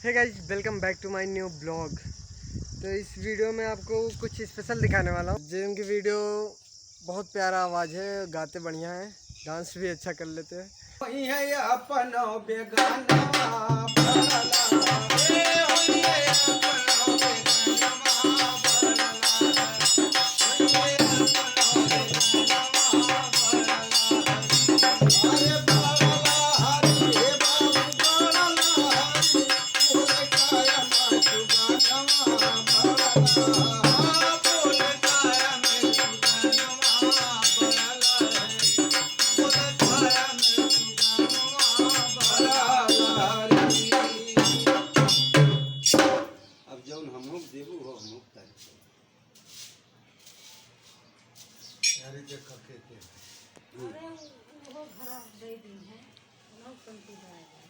Hey guys, welcome back to my new blog. तो इस video में आपको कुछ स्पेशल दिखाने वाला हूँ। जिनकी वीडियो बहुत प्यारा आवाज़ है, गाते बढ़िया है, डांस भी अच्छा कर लेते हैं।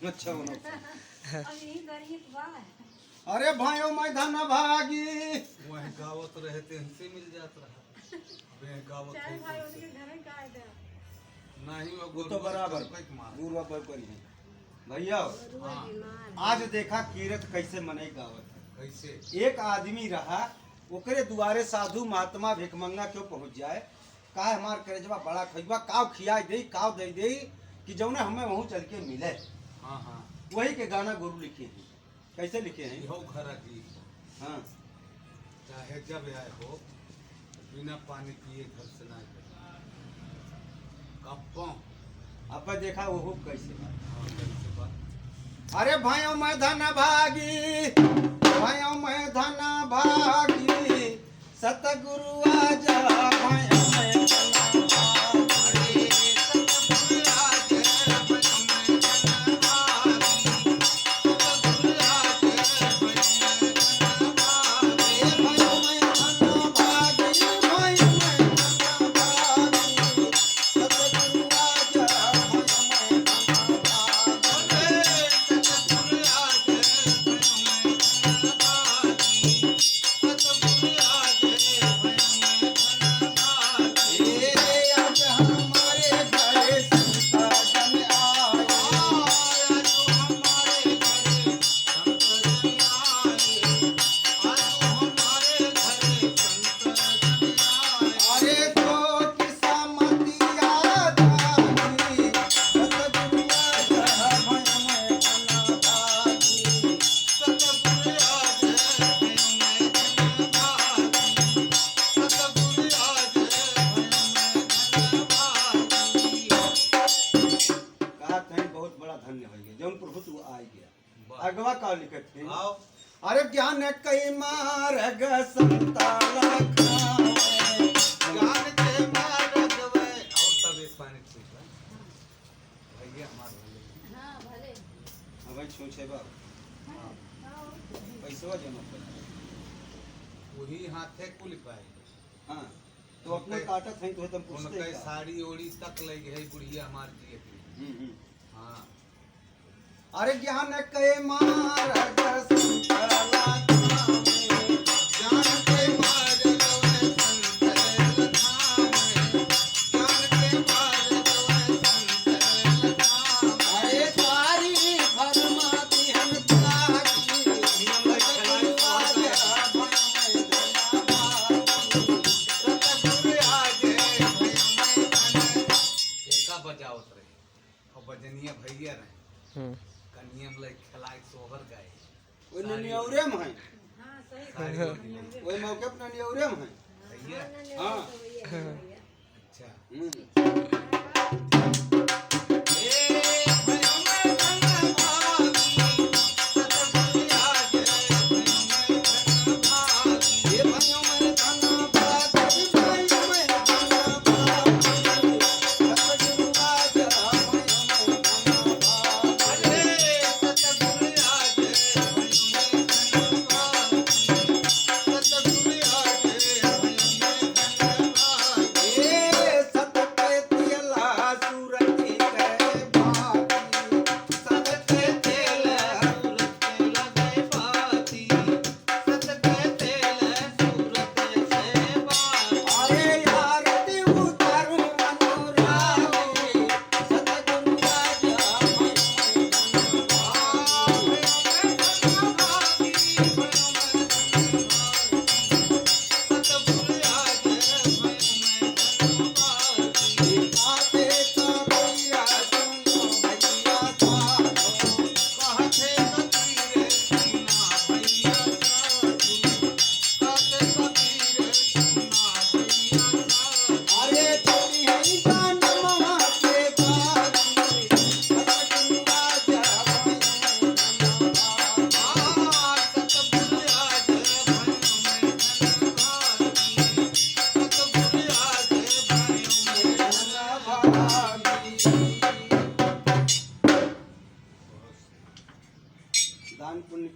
अच्छा अरे भाइयों मैं धन भागी वह गावत रहते हमसे मिल जाता रहा वे गावत नहीं वो तो बराबर गुरु पर भैया। आज देखा कीरत कैसे मने गावत कैसे एक आदमी रहा ओकरे दुआरे साधु महात्मा भिखमंगा क्यों पहुंच जाए का हमार करे जब बड़ा खइबा काव खिया दे काव दे दे कि जौने हमें वहीं चल के मिले। हाँ हाँ वही के गाना गुरु लिखे हैं। कैसे लिखे हैं? हो घर की हाँ चाहे जब आए हो बिना पानी पिए घर से ना कप्पों अब देखा वो कैसे बात। अरे भाइयों मैं धन भागी भाइयों मैं धन भागी सतगुरु आजा भाइयों मैं धन भागी अगवा का लिखत थे। अरे ज्ञान कई मार्ग संताला ज्ञान के मार्ग वे और तब इस पानी से भैया हमार भले हां भले अब भाई छूछे बा पैसा जमा कर वही हाथे कुल पाए। हां तो अपने काटत है तो तुम पूछते उनके साड़ी ओड़ी तक लग है बुढ़िया हमार जी। हां अरे ज्ञान के मार्ग संतला ज्ञान के मार्ग वे संतल धाम ज्ञान के मार्ग वे संतल धाम अरे तारी फरमाती हम ताकी नियम खलाई आगे सतगुरु आगे एका बजावत रहे और बजनिया भैया रहे नियम ले खलाए सोहर गए ओइ ननियौरे में है। हां सही ओइ मौके पे ननियौरे में है भैया। हां अच्छा सत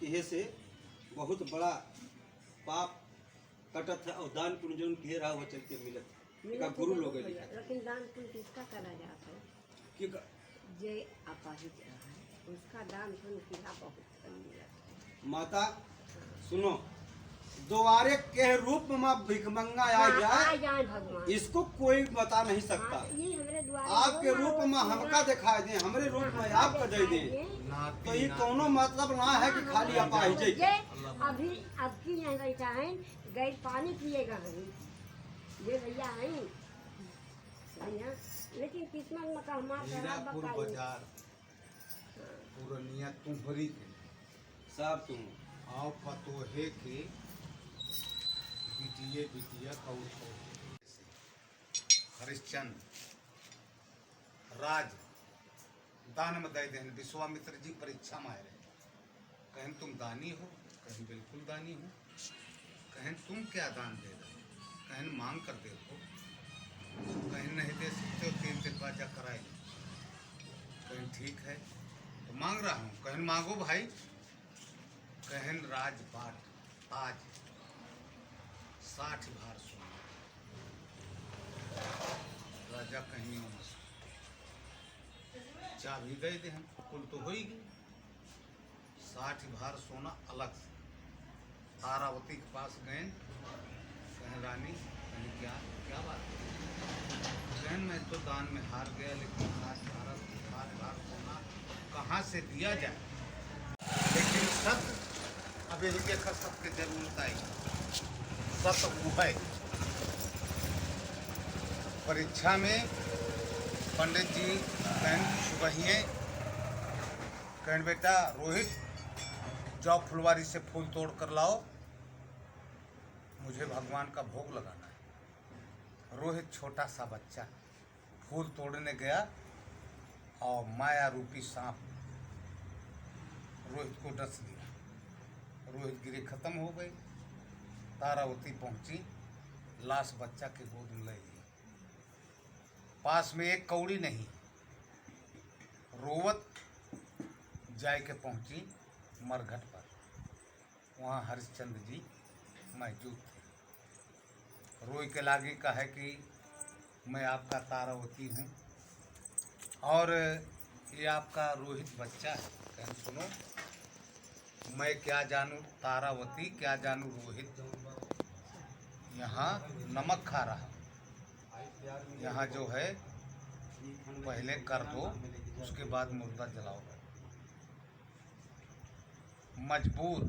किहे से बहुत बड़ा पाप कटत है और दान पुण्य जो किए रहा वो चल के मिलत का गुरु लोग लिखा लेकिन दान पुण्य किसका करा जाता है? कि जे अपाहिज है उसका दान पुण्य किया बहुत कम मिलता माता सुनो, द्वारे के रूप में भिखमंगा आ है। जाए जाए भगवान, इसको कोई बता नहीं सकता। हाँ, ये हमरे द्वारे आपके रूप में हमका दिखाई दे, हमरे रूप में आपका दे दे, तो ये कोनो मतलब ना है कि खाली अपाहिज ये अभी अब की यहाँ बैठा है, गए पानी पिएगा नहीं ये भैया है भैया, लेकिन किस्मत में का हमारा हीरापुर बाजार पूर्णिया तुम्हरी के सब तुम आओ पतोहे के बिटिया कौर हरिश्चंद्र राज दान में दे दें। विश्वामित्र जी परीक्षा में आए रहे, कहें तुम दानी हो, कहें बिल्कुल दानी हो, कहें तुम क्या दान दे रहे हो, कहें मांग कर देखो, कहें नहीं दे सकते हो 3 दरवाजा कराए, कहें ठीक है तो मांग रहा हूँ, कहें मांगो भाई, कहें राजपाट ताज 60 भार सोना, राजा कहीं चाबी दे दे हम कुल तो हो ही गई। 60 भार सोना अलग से तारावती के पास गए, कहें रानी, कहें क्या क्या बात है, कहें मैं तो दान में हार गया, लेकिन 60 भार सोना कहाँ से दिया जाए, लेकिन सत्य अब यही देखा सबके जरूरत आई, सत्य वो है। परीक्षा में पंडित जी कहें सुबहिए, कहें बेटा रोहित जाओ फुलवारी से फूल तोड़ कर लाओ, मुझे भगवान का भोग लगाना है। रोहित छोटा सा बच्चा फूल तोड़ने गया और माया रूपी सांप रोहित को डस दिया, रोहित गिरे खत्म हो गई। तारावती पहुंची, लाश बच्चा के गोद में ले गई, पास में एक कौड़ी नहीं, रोवत जाए के पहुंची मरघट पर, वहाँ हरिश्चंद्र जी मौजूद थे। रोई के लागी कहा कि मैं आपका तारावती हूँ और ये आपका रोहित बच्चा है। कहें सुनो, मैं क्या जानूँ तारावती, क्या जानूँ रोहित, यहाँ नमक खा रहा, यहाँ जो है पहले कर दो, उसके बाद मुर्दा जलाओ। मजबूर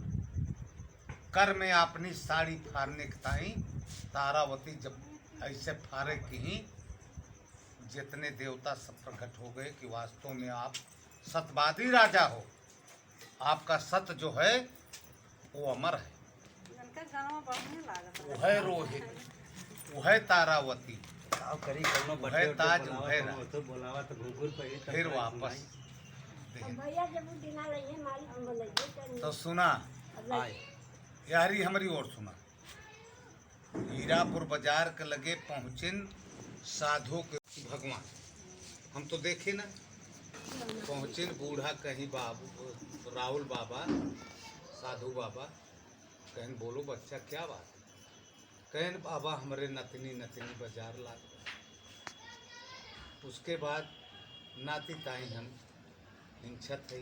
कर में अपनी साड़ी फाड़ने के ताई तारावती जब ऐसे फाड़े की जितने देवता सब प्रकट हो गए कि वास्तव में आप सतवादी राजा हो, आपका सत्य जो है वो अमर है। वो है रोहित, वो है तारावती, वो है ताज, वो है राज। फिर वापस भैया जब वो दिना रही है मालिक हम बोलेंगे तो सुना, यारी हमारी ओर सुना। हीरापुर बाजार के लगे पहुँचिन साधु के भगवान, हम तो देखे ना, पहुँचिन बूढ़ा कहीं बाबू राहुल बाबा साधु बाबा, कहें बोलो बच्चा क्या बात है, कहें बाबा हमारे नतनी बाजार ला। उसके बाद नाती ताई हम हिंसत है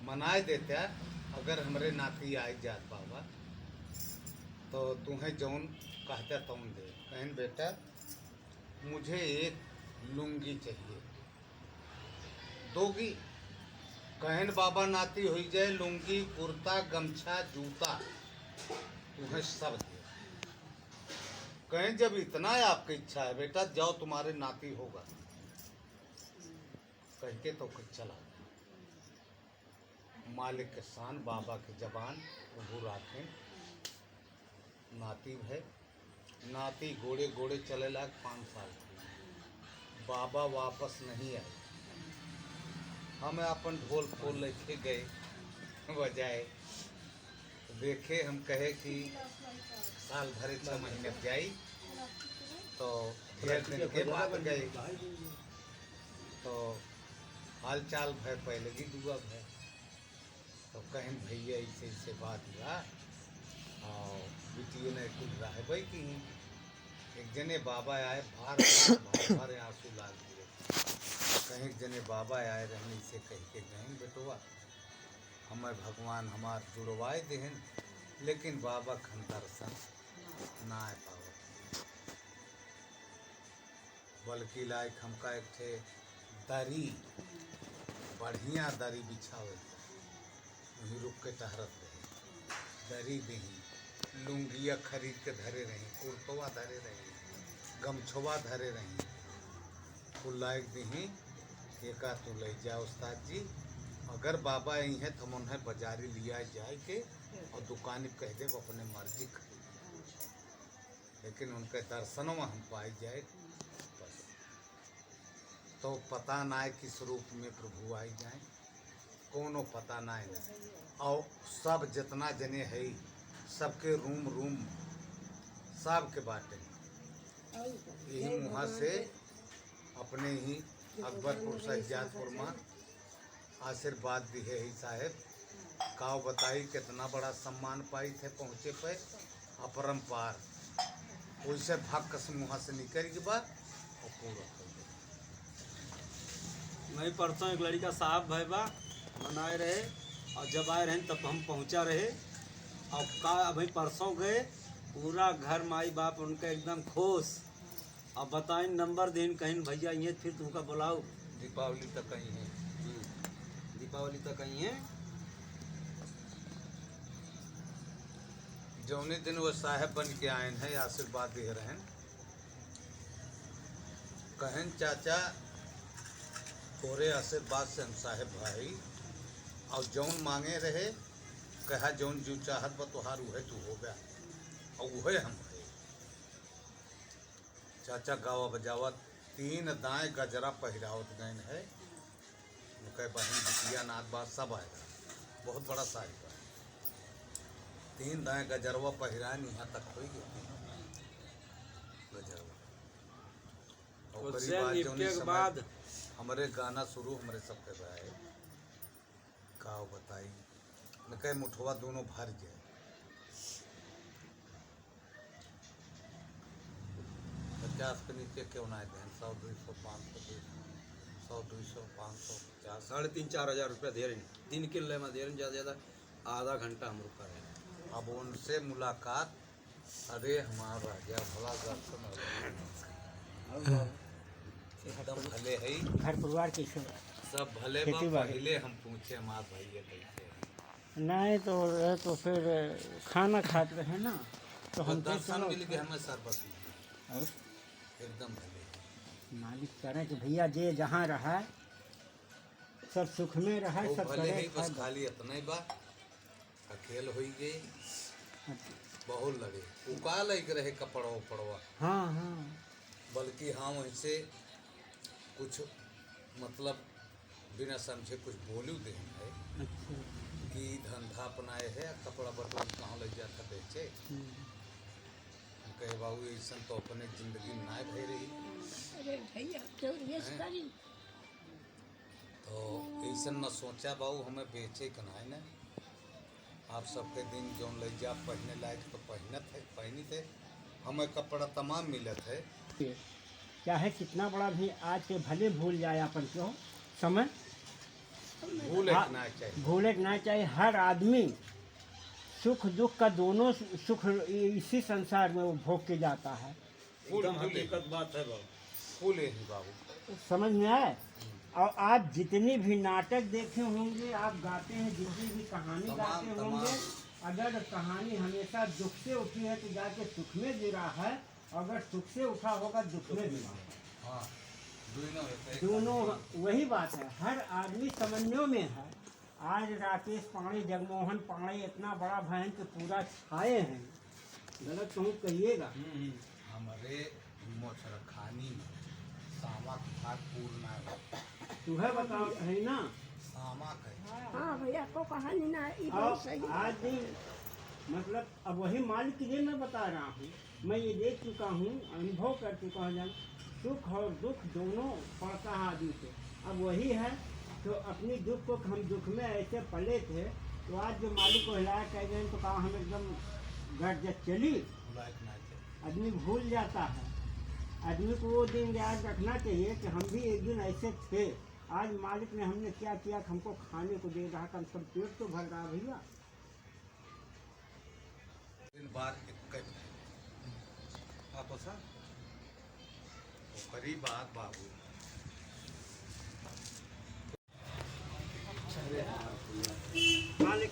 मनाए देते, अगर हमारे नाती आए जात बाबा तो तुम्हें जौन कहता तौन दे। कहें बेटा मुझे एक लुंगी चाहिए, दोगी? कहें बाबा नाती हो जाए, लुंगी कुर्ता गमछा जूता तुम्हें सब दे। कहें जब इतना है आपकी इच्छा है बेटा जाओ तुम्हारे नाती होगा, कह के तो कुछ चला। मालिक के शान बाबा के जबान प्रभु राखें, नाती है, नाती घोड़े घोड़े चले लाग 5 साल की, बाबा वापस नहीं आए। हम अपन ढोल फोल लेके गए बजाए, देखे हम कहे कि साल भर 6 महीने जाई, तो 1 दिन के बाद गए तो हाल चाल भय पहले की दुआ भय, कहें भैया ऐसे ऐसे बात हुआ और बिटिया ने कुछ रहे भाई कि एक जने बाबा आए भार आंसू लाल गिरे। कहीं एक जने बाबा आए रहने से कह के गए बेटुआ हमें भगवान हमार जुड़वाए देहन लेकिन बाबा खन दर्शन ना आ पावत बल्कि लायक हमका एक थे दरी बढ़िया दरी बिछावे वहीं रुक के टहरत रही दरी दही लुंगिया खरीद के धरे रही कुर्तवा धरे रही गमछवा धरे रही कुल लायक दही एका तू ले जा उस्ताद जी अगर बाबा यही है तो उन्हें बाजारी लिया जाए के और दुकानी कह दे वो अपने मर्जी खरीद लेकिन उनके दर्शनों में हम पाए जाए बस तो पता ना है किस रूप में प्रभु आई जाए कोनो पता ना है और सब जितना जने है सबके रूम सब के बाटे यही वहाँ से अपने ही अकबरपुर सज्जादपुर में आशीर्वाद दी है साहेब काव बताई कितना बड़ा सम्मान पाई थे पहुँचे पे अपरम्पार वैसे भाग से मुँह से निकल के बाद और पूरा मैं परसों एक लड़का साहब भाई बा मनाए रहे और जब आए रहे तब हम पहुंचा रहे और का अभी परसों गए पूरा घर माई बाप उनका एकदम खुश। अब बताएं नंबर दें कहीं भैया ये फिर तुमका बुलाओ दीपावली तक कहीं है दीपावली तक कहीं है जौने दिन वो साहेब बन के आए हैं आशीर्वाद दे रहे हैं कहन चाचा तोरे आशीर्वाद से हम साहेब भाई और जौन मांगे रहे कहा जौन जो चाहत बा तोहार उहे तू हो गया और उहे हम भई चाचा गावा बजावत 3 दाएं गजरा पहिरावत गए है उनके बहन बिटिया नाथ बात सब आएगा बहुत बड़ा साहिब है 3 दाएं गजरवा पहिरान यहाँ तक हो गया गजरवा और उससे करीब आज निपटे जौनी के समय बाद हमारे गाना शुरू हमारे सबके भाई का बताई न कहे मुठवा दोनों भर जाए 50 के नीचे क्यों ना दें 100 200 500 100 200 500 50 3,500 4,000 रुपया दे रहे 3 किलो में दे रहे ज़्यादा ज़्यादा आधा घंटा हम रुका रहे। अब उनसे मुलाकात अरे हमारा राजा भला दर्शन एकदम भले है घर परिवार के सब भले बा खेती बाड़ी। पहले हम पूछे हमार भैया कैसे नहीं तो फिर खाना खाते रहे ना तो हम तो दर्शन चलो के लिए हमें सरबत और एकदम भले मालिक करें कि भैया जे जहाँ रहा सब सुख में रहा वो सब भले करे ही बस खाली इतना ही बा अकेल हो गए बहुत लगे उका लग रहे कपड़ा उपड़वा हाँ हाँ बल्कि हम ऐसे कुछ मतलब बिना समझे कुछ बोलू दे है अच्छा कि धंधा अपनाए है कपड़ा बटन कहाँ लग जाता बेचे कहे बाबू ऐसा तो अपने जिंदगी में ना भय रही अरे भैया तो ये करी तो ऐसा न सोचा बाबू हमें बेचे कनाए न आप सबके दिन जो ले जा पहने लायक तो पहनी थे हमें कपड़ा तमाम मिलत है चाहे कितना बड़ा भी आज के भले भूल जाए अपन क्यों समय भूल हाँ, ना चाहिए भूले ना चाहिए। हर आदमी सुख दुख का दोनों सुख इसी संसार में वो भोग के जाता है। एकदम हकीकत बात है बाबू फूल ही बाबू समझ में आए। और आप जितनी भी नाटक देखे होंगे आप गाते हैं जितनी भी कहानी तमाम, गाते होंगे अगर कहानी हमेशा दुख से उठी है तो जाके सुख में गिरा है अगर सुख से उठा होगा दुख में गिरा है। हाँ दोनों वही बात है। हर आदमी समन्वय में है। आज राकेश पाणी जगमोहन पाणी इतना बड़ा भयन के पूरा छाए हैं गलत कहूँ कहिएगा। हमारे मोचरखानी सामा भाग पूर्ण है तुम्हें बताओ है ना। सामा कहे हाँ भैया को कहानी ना ये और बहुत सही आज दिन मतलब अब वही मालिक के लिए मैं बता रहा हूँ। मैं ये देख चुका हूँ अनुभव कर चुका हूँ जब सुख और दुख दोनों पड़ता है आदमी से। अब वही है तो अपनी दुख को हम दुख में ऐसे पले थे तो आज जो मालिक को हिलाया कह गए तो कहा हम एकदम गट जब चली। आदमी भूल जाता है। आदमी को वो दिन याद रखना चाहिए कि हम भी एक दिन ऐसे थे। आज मालिक ने हमने क्या किया कि हमको खाने को दे रहा, कम से कम पेट तो भर रहा भैया। दिन बार आपो सा करी बात बाबू